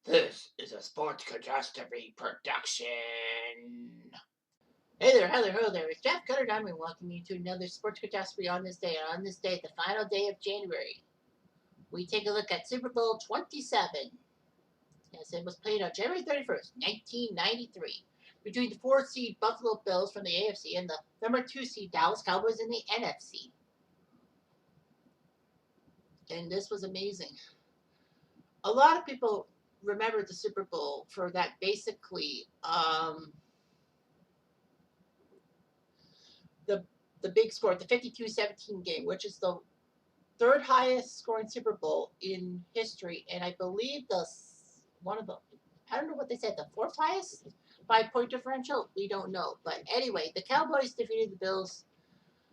This is a Sports Catastrophe production. Hey there, hello there. It's Jeff Jan31 welcoming you to another Sports Catastrophe on this day. And on this day, the final day of January, we take a look at Super Bowl 27. Yes, it was played on January 31st, 1993, between the 4th seed Buffalo Bills from the AFC and the number 2 seed Dallas Cowboys in the NFC. And this was amazing. A lot of people remember the Super Bowl for that basically the big score, the 52-17 game, which is the third highest scoring Super Bowl in history, and I believe I don't know what they said, the fourth highest by point differential. We don't know, but anyway, the Cowboys defeated the Bills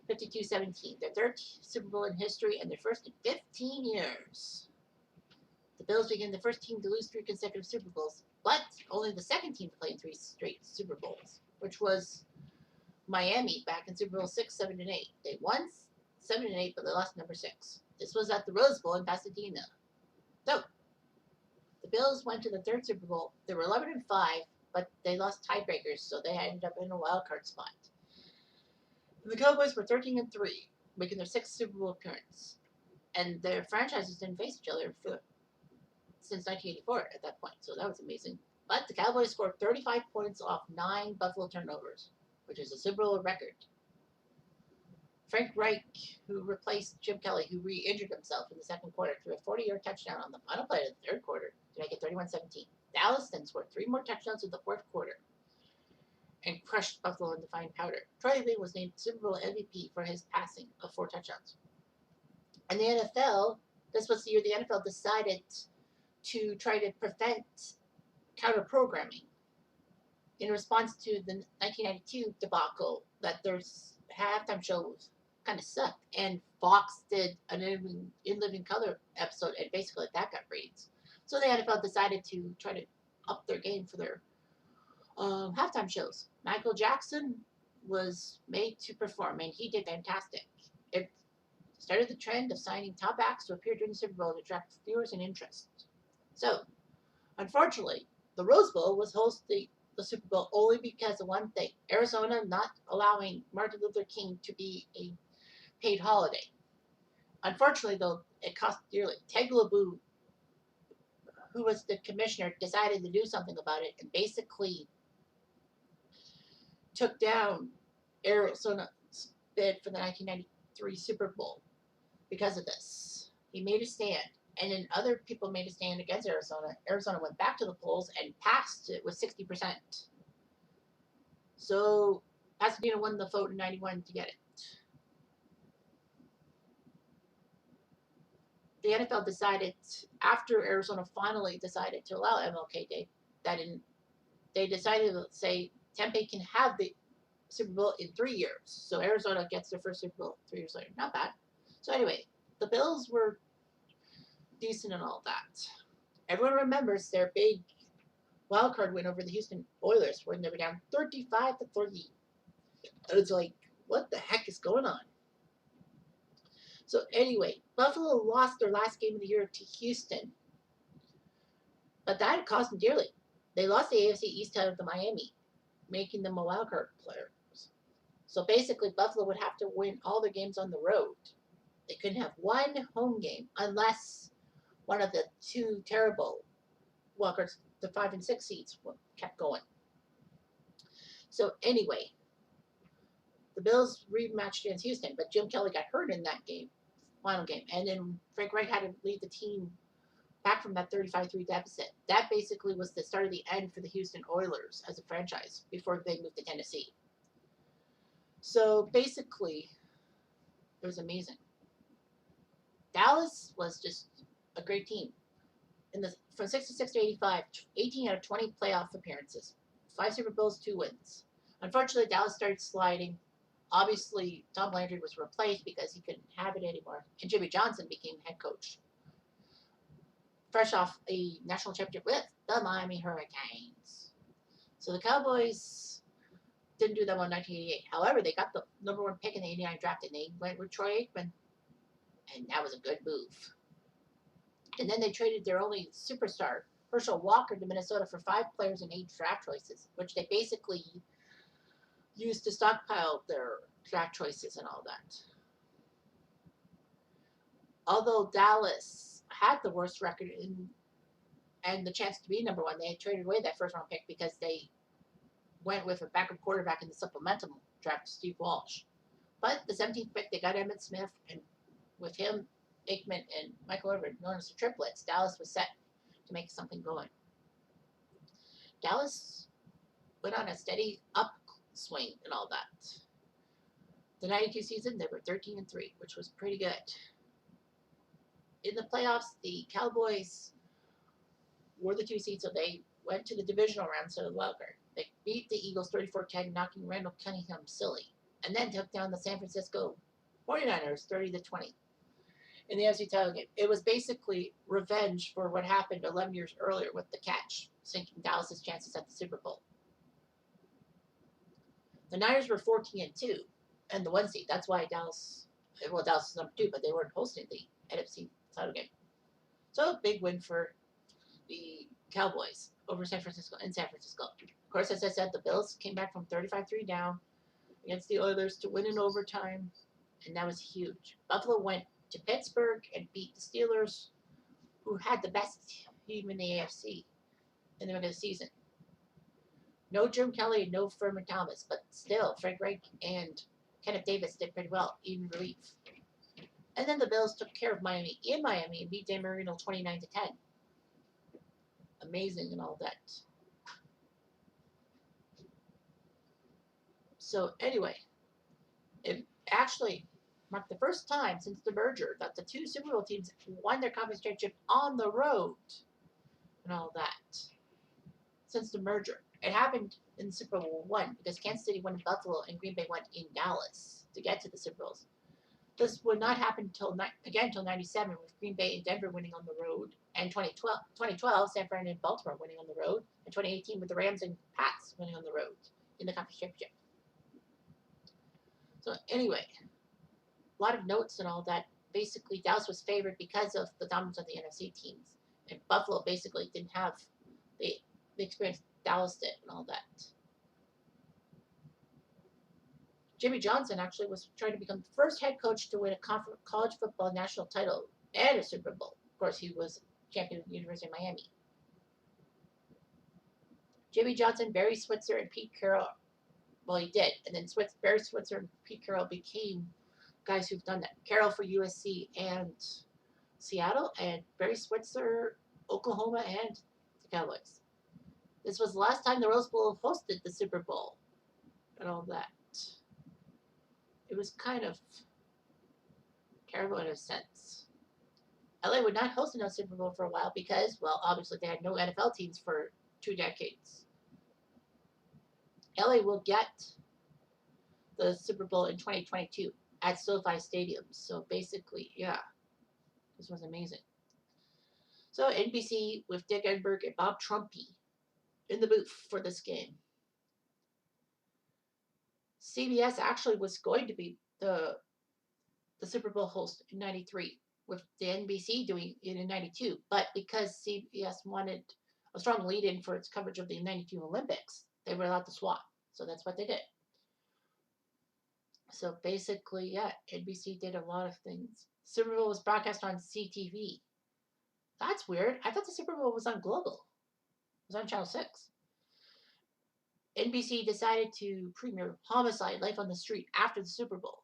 52-17, their third Super Bowl in history and their first in 15 years. The Bills became the first team to lose 3 consecutive Super Bowls, but only the second team to play in 3 straight Super Bowls, which was Miami back in Super Bowl 6, 7, and 8. They won 7 and 8, but they lost number 6. This was at the Rose Bowl in Pasadena. So, the Bills went to the third Super Bowl. They were 11 and 5, but they lost tiebreakers, so they ended up in a wild card spot. The Cowboys were 13 and 3, making their 6th Super Bowl appearance, and their franchises didn't face each other since 1984 at that point, so that was amazing. But the Cowboys scored 35 points off 9 Buffalo turnovers, which is a Super Bowl record. Frank Reich, who replaced Jim Kelly, who re-injured himself in the second quarter, threw a 40-yard touchdown on the final play of the third quarter to make it 31-17. Dallas then scored 3 more touchdowns in the fourth quarter and crushed Buffalo in the fine powder. Troy Aikman was named Super Bowl MVP for his passing of 4 touchdowns. And the NFL, this was the year the NFL decided to try to prevent counter-programming in response to the 1992 debacle that their halftime shows kind of sucked, and Fox did an In Living Color episode, and basically that got ratings. So the NFL decided to try to up their game for their halftime shows. Michael Jackson was made to perform, and he did fantastic. It started the trend of signing top acts to appear during the Super Bowl to attract viewers and interest. So, unfortunately, the Rose Bowl was hosting the Super Bowl only because of one thing: Arizona not allowing Martin Luther King to be a paid holiday. Unfortunately, though, it cost dearly. Ted LeBouf, who was the commissioner, decided to do something about it and basically took down Arizona's bid for the 1993 Super Bowl because of this. He made a stand, and then other people made a stand against Arizona. Arizona went back to the polls and passed it with 60%. So Pasadena won the vote in 91 to get it. The NFL decided, after Arizona finally decided to allow MLK Day, they decided to say Tempe can have the Super Bowl in 3 years. So Arizona gets their first Super Bowl 3 years later. Not bad. So anyway, the Bills were decent and all that. Everyone remembers their big wildcard win over the Houston Oilers when they were down 35-30. It's like, what the heck is going on? So anyway, Buffalo lost their last game of the year to Houston, but that cost them dearly. They lost the AFC East out to Miami, making them a wildcard player. So basically, Buffalo would have to win all their games on the road. They couldn't have one home game unless one of the 2 terrible wildcards, the 5 and 6 seeds, kept going. So anyway, the Bills rematched against Houston, but Jim Kelly got hurt in that final game, and then Frank Reich had to lead the team back from that 35-3 deficit. That basically was the start of the end for the Houston Oilers as a franchise before they moved to Tennessee. So basically, it was amazing. Dallas was just a great team. From 66 to 85, 18 out of 20 playoff appearances, 5 Super Bowls, 2 wins. Unfortunately, Dallas started sliding. Obviously, Tom Landry was replaced because he couldn't have it anymore, and Jimmy Johnson became head coach, fresh off a national championship with the Miami Hurricanes. So the Cowboys didn't do that well in 1988. However, they got the number 1 pick in the 89 draft, and they went with Troy Aikman, and that was a good move. And then they traded their only superstar, Herschel Walker to Minnesota for 5 players and 8 draft choices, which they basically used to stockpile their draft choices and all that. Although Dallas had the worst record and the chance to be number one, they had traded away that first round pick because they went with a backup quarterback in the supplemental draft, Steve Walsh. But the 17th pick, they got Emmitt Smith, and with him, Aikman, and Michael Irvin, known as the triplets, Dallas was set to make something going. Dallas went on a steady upswing and all that. The 92 season, they were 13-3, which was pretty good. In the playoffs, the Cowboys were the 2 seed, so they went to the divisional round, so the wild card. They beat the Eagles 34-10, knocking Randall Cunningham silly, and then took down the San Francisco 49ers 30-20 in the NFC title game. It was basically revenge for what happened 11 years earlier with the catch, sinking Dallas's chances at the Super Bowl. The Niners were 14-2 and the 1 seed. That's why Dallas was number 2, but they weren't hosting the NFC title game. So big win for the Cowboys over San Francisco in San Francisco. Of course, as I said, the Bills came back from 35-3 down against the Oilers to win in overtime, and that was huge. Buffalo went to Pittsburgh and beat the Steelers, who had the best team in the AFC in the regular season. No Jim Kelly, no Furman Thomas, but still, Frank Reich and Kenneth Davis did pretty well, even relief. And then the Bills took care of Miami in Miami and beat Dan Marino 29-10. Amazing and all that. So anyway, it actually marked the first time since the merger that the 2 Super Bowl teams won their conference championship on the road and all that. Since the merger. It happened in Super Bowl I because Kansas City won in Buffalo and Green Bay won in Dallas to get to the Super Bowls. This would not happen until 97 with Green Bay and Denver winning on the road, and 2012 San Fran and Baltimore winning on the road, and 2018 with the Rams and Pats winning on the road in the conference championship. So anyway, a lot of notes and all that. Basically, Dallas was favored because of the dominance of the NFC teams, and Buffalo basically didn't have the experience Dallas did and all that. Jimmy Johnson actually was trying to become the first head coach to win a college football national title and a Super Bowl. Of course, he was champion of the University of Miami. Jimmy Johnson, Barry Switzer, and Pete Carroll. Well, he did. And then Barry Switzer and Pete Carroll became guys who've done that. Carroll for USC and Seattle, and Barry Switzer, Oklahoma, and the Cowboys. This was the last time the Rose Bowl hosted the Super Bowl and all that. It was kind of terrible in a sense. LA would not host another Super Bowl for a while because, well, obviously they had no NFL teams for 2 decades. LA will get the Super Bowl in 2022 at SoFi Stadium. So basically, yeah, this was amazing. So NBC with Dick Enberg and Bob Trumpy in the booth for this game. CBS actually was going to be the Super Bowl host in 93, with the NBC doing it in 92. But because CBS wanted a strong lead-in for its coverage of the 92 Olympics, they were allowed to swap. So that's what they did. So basically, yeah, NBC did a lot of things. Super Bowl was broadcast on CTV. That's weird. I thought the Super Bowl was on Global. It was on Channel 6. NBC decided to premiere Homicide: Life on the Street after the Super Bowl.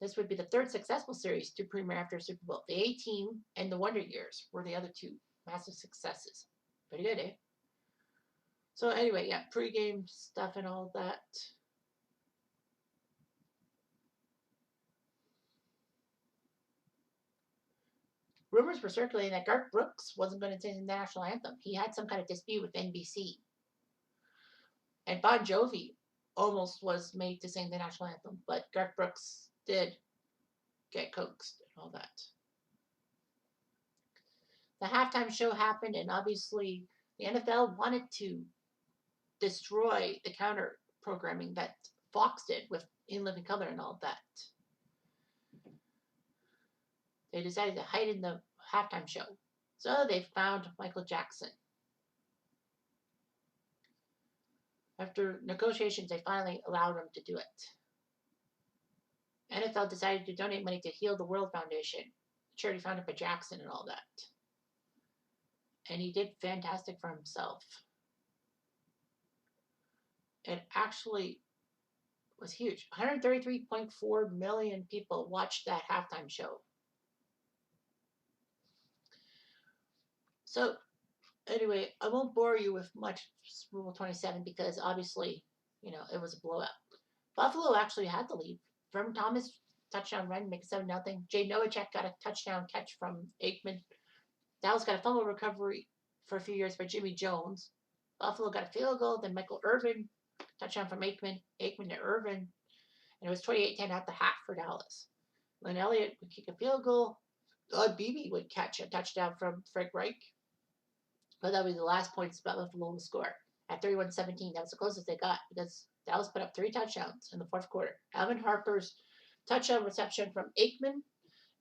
This would be the 3rd successful series to premiere after a Super Bowl. The A-Team and The Wonder Years were the other 2 massive successes. Pretty good, eh? So anyway, yeah, pregame stuff and all that. Rumors were circulating that Garth Brooks wasn't going to sing the national anthem. He had some kind of dispute with NBC. And Bon Jovi almost was made to sing the national anthem, but Garth Brooks did get coaxed and all that. The halftime show happened, and obviously the NFL wanted to destroy the counter programming that Fox did with In Living Color and all that. They decided to hide in the halftime show. So they found Michael Jackson After negotiations, they finally allowed him to do it. NFL decided to donate money to Heal the World Foundation, a charity founded by Jackson and all that. And he did fantastic for himself. It actually was huge. 133.4 million people watched that halftime show. So, anyway, I won't bore you with much Super Bowl 27 because obviously, it was a blowout. Buffalo actually had the lead. From Thomas touchdown run, make 7-0. Jay Novacek got a touchdown catch from Aikman. Dallas got a fumble recovery for a few years by Jimmy Jones. Buffalo got a field goal, then Michael Irvin, touchdown from Aikman to Irvin, and it was 28-10 at the half for Dallas. Lynn Elliott would kick a field goal. Beebe would catch a touchdown from Frank Reich. But that would be the last points Buffalo would score. At 31-17, that was the closest they got because Dallas put up 3 touchdowns in the fourth quarter. Alvin Harper's touchdown reception from Aikman,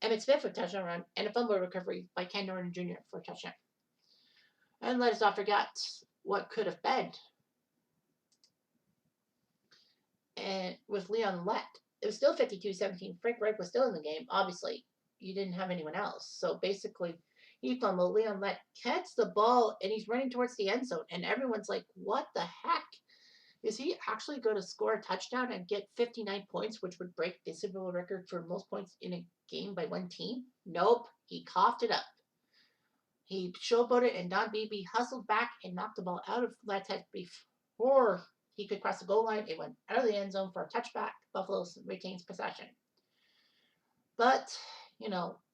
Emmitt Smith with a touchdown run, and a fumble recovery by Ken Norton Jr. for a touchdown. And let us not forget what could have been. And with Leon Lett, it was still 52-17. Frank Reich was still in the game. Obviously, you didn't have anyone else. So basically, he fumbled. Leon Lett catches the ball, and he's running towards the end zone. And everyone's like, what the heck? Is he actually going to score a touchdown and get 59 points, which would break the Super Bowl record for most points in a game by one team? Nope. He coughed it up. He showboated, and Don Beebe hustled back and knocked the ball out of Lett's head before he could cross the goal line. It went out of the end zone for a touchback. Buffalo retains possession. But,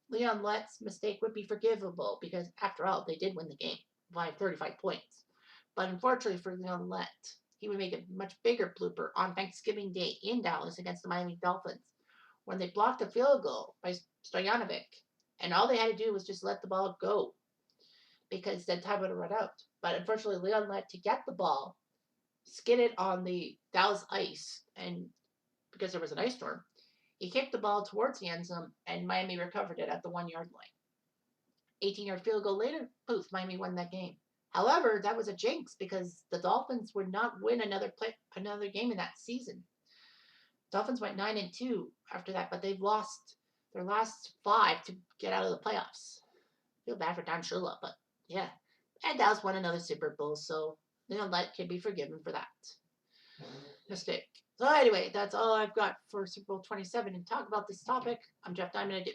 Leon Lett's mistake would be forgivable because, after all, they did win the game by 35 points. But unfortunately for Leon Lett, he would make a much bigger blooper on Thanksgiving Day in Dallas against the Miami Dolphins when they blocked a field goal by Stojanovic. And all they had to do was just let the ball go because then time would have run out. But unfortunately, Leon Lett, to get the ball, skidded on the Dallas ice, and because there was an ice storm, he kicked the ball towards the end zone, and Miami recovered it at the 1-yard line. 18-yard field goal later, poof, Miami won that game. However, that was a jinx because the Dolphins would not win another game in that season. Dolphins went 9-2 after that, but they've lost their last 5 to get out of the playoffs. Feel bad for Don Shula, but yeah. And Dallas won another Super Bowl, so Lett can be forgiven for that mistake. So anyway, that's all I've got for Super Bowl 27. And talk about this topic, I'm Jeff Diamond.